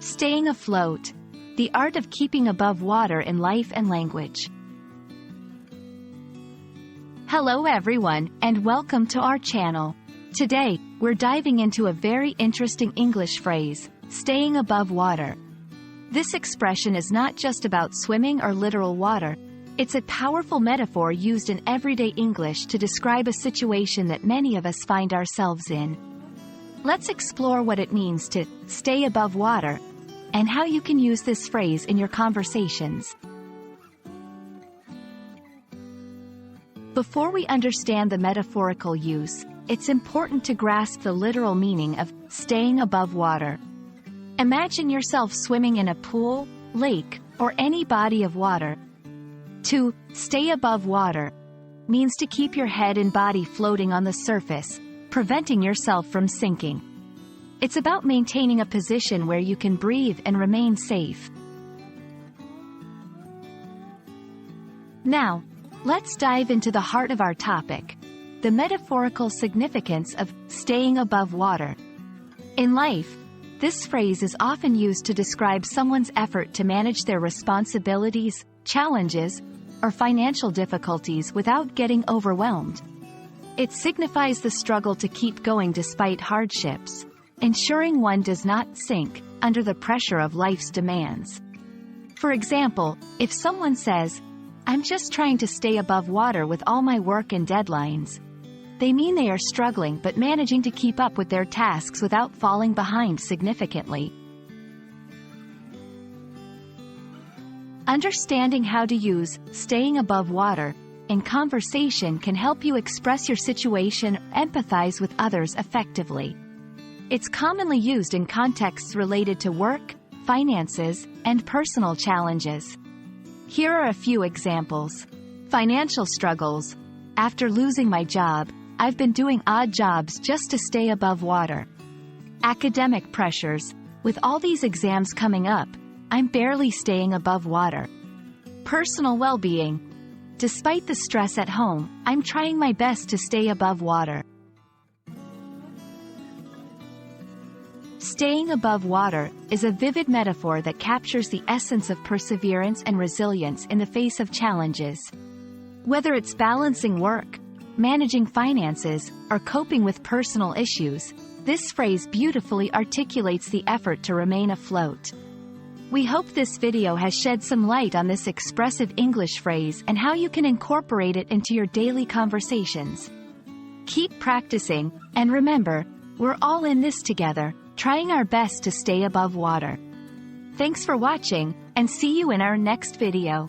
Staying afloat. The art of keeping above water in life and language. Hello everyone, and welcome to our channel. Today, we're diving into a very interesting English phrase, staying above water. This expression is not just about swimming or literal water. It's a powerful metaphor used in everyday English to describe a situation that many of us find ourselves in. Let's explore what it means to stay above water, and how you can use this phrase in your conversations. Before we understand the metaphorical use, it's important to grasp the literal meaning of staying above water. Imagine yourself swimming in a pool, lake, or any body of water. To stay above water means to keep your head and body floating on the surface, preventing yourself from sinking. It's about maintaining a position where you can breathe and remain safe. Now, let's dive into the heart of our topic, the metaphorical significance of staying above water. In life, this phrase is often used to describe someone's effort to manage their responsibilities, challenges, or financial difficulties without getting overwhelmed. It signifies the struggle to keep going despite hardships, ensuring one does not sink under the pressure of life's demands. For example, if someone says, "I'm just trying to stay above water with all my work and deadlines," they mean they are struggling but managing to keep up with their tasks without falling behind significantly. Understanding how to use staying above water in conversation can help you express your situation or empathize with others effectively. It's commonly used in contexts related to work, finances, and personal challenges. Here are a few examples. Financial struggles. After losing my job, I've been doing odd jobs just to stay above water. Academic pressures. With all these exams coming up, I'm barely staying above water. Personal well-being. Despite the stress at home, I'm trying my best to stay above water. Staying above water is a vivid metaphor that captures the essence of perseverance and resilience in the face of challenges. Whether it's balancing work, managing finances, or coping with personal issues, this phrase beautifully articulates the effort to remain afloat. We hope this video has shed some light on this expressive English phrase and how you can incorporate it into your daily conversations. Keep practicing, and remember, we're all in this together, trying our best to stay above water. Thanks for watching, and see you in our next video.